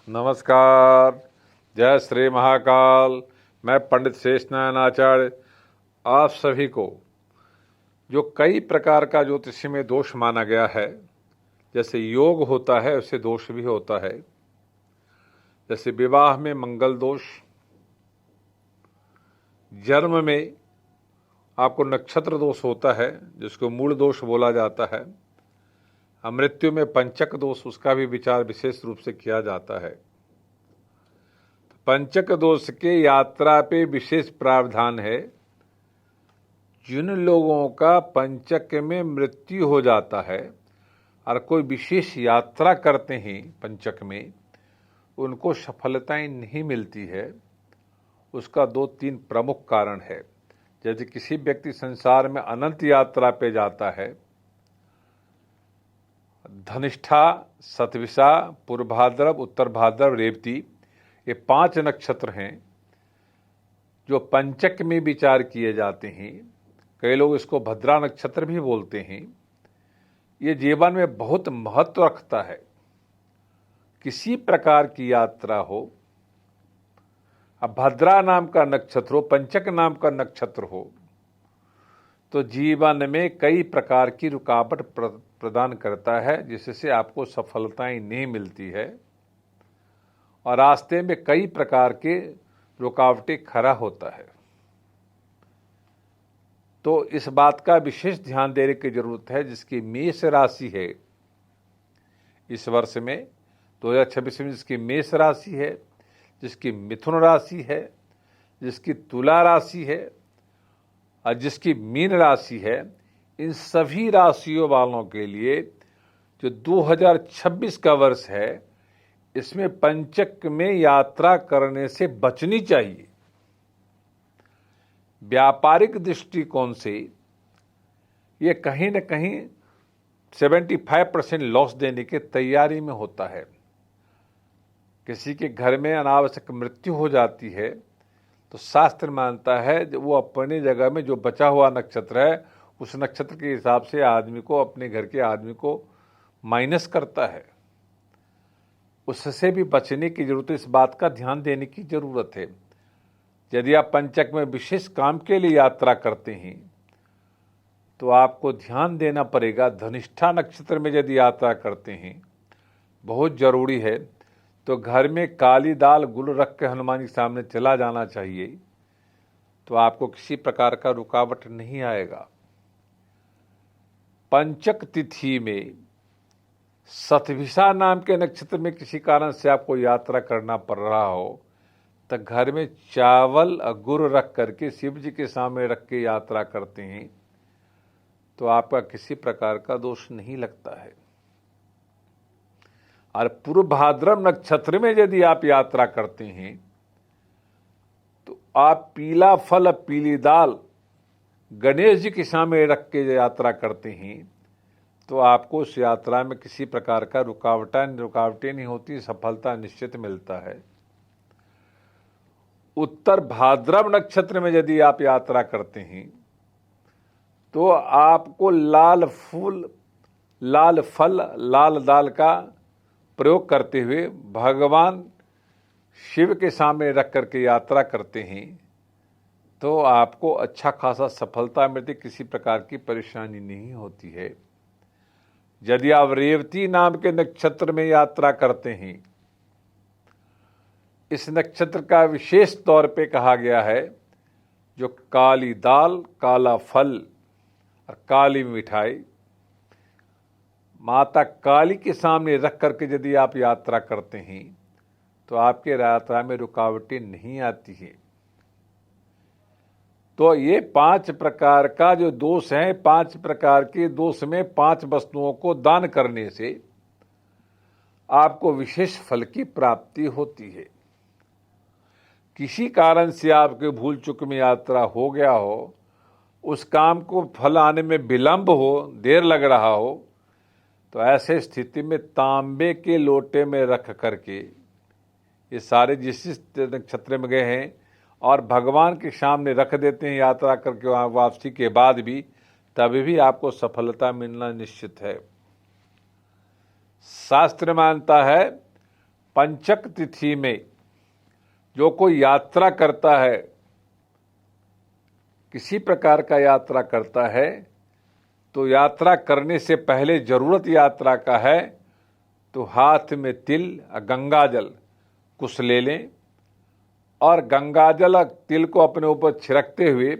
नमस्कार। जय श्री महाकाल। मैं पंडित शेषनारायण आचार्य आप सभी को जो कई प्रकार का ज्योतिष में दोष माना गया है, जैसे योग होता है उससे दोष भी होता है। जैसे विवाह में मंगल दोष, जन्म में आपको नक्षत्र दोष होता है जिसको मूल दोष बोला जाता है। मृत्यु में पंचक दोष, उसका भी विचार विशेष रूप से किया जाता है। पंचक दोष के यात्रा पे विशेष प्रावधान है। जिन लोगों का पंचक में मृत्यु हो जाता है और कोई विशेष यात्रा करते हैं पंचक में, उनको सफलताएं नहीं मिलती है। उसका 2-3 प्रमुख कारण है। यदि किसी व्यक्ति संसार में अनंत यात्रा पे जाता है, धनिष्ठा, शतभिषा, पूर्वभाद्रव, उत्तर भाद्रव, रेवती, ये 5 नक्षत्र हैं जो पंचक में विचार किए जाते हैं। कई लोग इसको भद्रा नक्षत्र भी बोलते हैं। ये जीवन में बहुत महत्व रखता है। किसी प्रकार की यात्रा हो, अब भद्रा नाम का नक्षत्र हो, पंचक नाम का नक्षत्र हो, तो जीवन में कई प्रकार की रुकावट प्रदान करता है, जिससे आपको सफलताएं नहीं मिलती है और रास्ते में कई प्रकार के रुकावटें खड़ा होता है। तो इस बात का विशेष ध्यान देने की जरूरत है। जिसकी मेष राशि है इस वर्ष में 2026 में, जिसकी मेष राशि है, जिसकी मिथुन राशि है, जिसकी तुला राशि है और जिसकी मीन राशि है, इन सभी राशियों वालों के लिए जो 2026 का वर्ष है, इसमें पंचक में यात्रा करने से बचनी चाहिए। व्यापारिक दृष्टिकोण से ये कहीं न कहीं 75% लॉस देने की तैयारी में होता है। किसी के घर में अनावश्यक मृत्यु हो जाती है तो शास्त्र मानता है वो अपनी जगह में जो बचा हुआ नक्षत्र है, उस नक्षत्र के हिसाब से आदमी को, अपने घर के आदमी को माइनस करता है। उससे भी बचने की जरूरत है। इस बात का ध्यान देने की जरूरत है। यदि आप पंचक में विशेष काम के लिए यात्रा करते हैं तो आपको ध्यान देना पड़ेगा। धनिष्ठा नक्षत्र में यदि यात्रा करते हैं, बहुत जरूरी है, तो घर में काली दाल गुड़ रख के हनुमान के सामने चला जाना चाहिए, तो आपको किसी प्रकार का रुकावट नहीं आएगा। पंचक तिथि में शतभिषा नाम के नक्षत्र में किसी कारण से आपको यात्रा करना पड़ रहा हो, तो घर में चावल और गुड़ रख करके शिव जी के सामने रख के यात्रा करते हैं तो आपका किसी प्रकार का दोष नहीं लगता है। और पूर्व भाद्रव नक्षत्र में यदि आप यात्रा करते हैं तो आप पीला फल, पीली दाल गणेश जी के सामने रख के यात्रा करते हैं तो आपको उस यात्रा में किसी प्रकार का रुकावटें नहीं होती, सफलता निश्चित मिलता है। उत्तर भाद्रव नक्षत्र में यदि आप यात्रा करते हैं तो आपको लाल फूल, लाल फल, लाल दाल का प्रयोग करते हुए भगवान शिव के सामने रख करके यात्रा करते हैं तो आपको अच्छा खासा सफलता मिलती, किसी प्रकार की परेशानी नहीं होती है। यदि आप रेवती नाम के नक्षत्र में यात्रा करते हैं, इस नक्षत्र का विशेष तौर पे कहा गया है, जो काली दाल, काला फल और काली मिठाई माता काली के सामने रख करके यदि आप यात्रा करते हैं तो आपके यात्रा में रुकावटें नहीं आती हैं। तो ये 5 प्रकार का जो दोष है, 5 प्रकार के दोष में 5 वस्तुओं को दान करने से आपको विशेष फल की प्राप्ति होती है। किसी कारण से आपके भूल चूक में यात्रा हो गया हो, उस काम को फल आने में विलंब हो, देर लग रहा हो, तो ऐसे स्थिति में तांबे के लोटे में रख करके ये सारे जिस नक्षत्र में गए हैं और भगवान के सामने रख देते हैं यात्रा करके वापसी के बाद भी, तभी भी आपको सफलता मिलना निश्चित है। शास्त्र मानता है पंचक तिथि में जो कोई यात्रा करता है, किसी प्रकार का यात्रा करता है, तो यात्रा करने से पहले जरूरत यात्रा का है तो हाथ में तिल गंगा जल कुछ ले लें और गंगा जल और तिल को अपने ऊपर छिड़कते हुए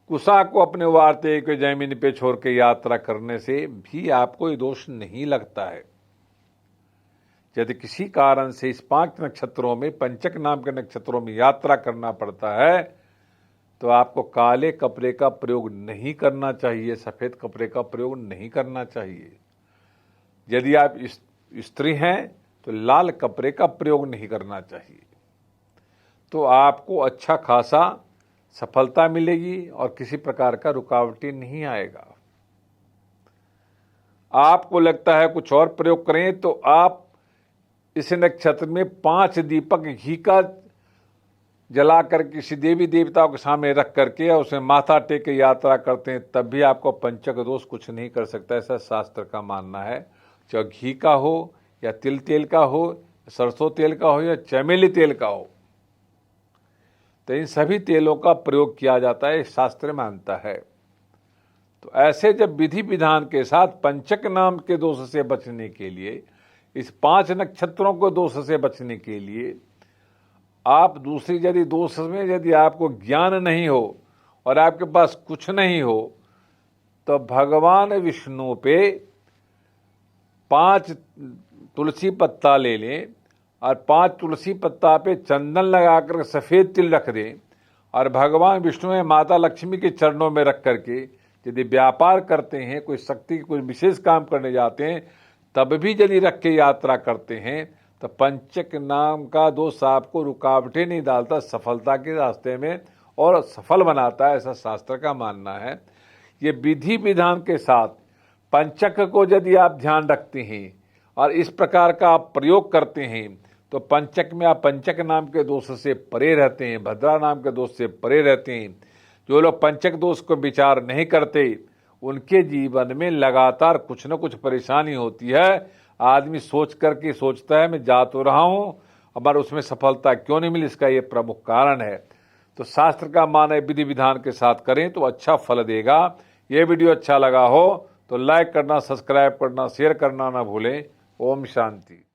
कुशा को अपने वार्ते के जमीन पे छोड़ के यात्रा करने से भी आपको ये दोष नहीं लगता है। यदि किसी कारण से इस 5 नक्षत्रों में, पंचक नाम के नक्षत्रों में यात्रा करना पड़ता है तो आपको काले कपड़े का प्रयोग नहीं करना चाहिए, सफेद कपड़े का प्रयोग नहीं करना चाहिए। यदि आप स्त्री हैं तो लाल कपड़े का प्रयोग नहीं करना चाहिए, तो आपको अच्छा खासा सफलता मिलेगी और किसी प्रकार का रुकावटें नहीं आएगा। आपको लगता है कुछ और प्रयोग करें तो आप इस नक्षत्र में 5 दीपक घी का जलाकर किसी देवी देवताओं के सामने रख करके और उसमें माथा टेक के यात्रा करते हैं, तब भी आपको पंचक दोष कुछ नहीं कर सकता, ऐसा शास्त्र का मानना है। चाहे घी का हो या तिल तेल का हो, सरसों तेल का हो या चमेली तेल का हो, तो इन सभी तेलों का प्रयोग किया जाता है, शास्त्र मानता है। तो ऐसे जब विधि विधान के साथ पंचक नाम के दोष से बचने के लिए, इस 5 नक्षत्रों को दोष से बचने के लिए आप दूसरी यदि दोष में यदि आपको ज्ञान नहीं हो और आपके पास कुछ नहीं हो तो भगवान विष्णु पे 5 तुलसी पत्ता ले लें और 5 तुलसी पत्ता पे चंदन लगाकर सफ़ेद तिल रख दें और भगवान विष्णु में माता लक्ष्मी के चरणों में रख करके यदि व्यापार करते हैं, कोई शक्ति कोई विशेष काम करने जाते हैं, तब भी यदि रख के यात्रा करते हैं तो पंचक नाम का दोष आपको रुकावटें नहीं डालता, सफलता के रास्ते में और सफल बनाता है, ऐसा शास्त्र का मानना है। ये विधि विधान के साथ पंचक को यदि आप ध्यान रखते हैं और इस प्रकार का आप प्रयोग करते हैं तो पंचक में आप पंचक नाम के दोष से परे रहते हैं, भद्रा नाम के दोष से परे रहते हैं। जो लोग पंचक दोष को विचार नहीं करते उनके जीवन में लगातार कुछ न कुछ परेशानी होती है। आदमी सोच करके सोचता है मैं जा तो रहा हूँ, पर उसमें सफलता क्यों नहीं मिली, इसका ये प्रमुख कारण है। तो शास्त्र का मान है विधि विधान के साथ करें तो अच्छा फल देगा। ये वीडियो अच्छा लगा हो तो लाइक करना, सब्सक्राइब करना, शेयर करना ना भूलें। ओम शांति।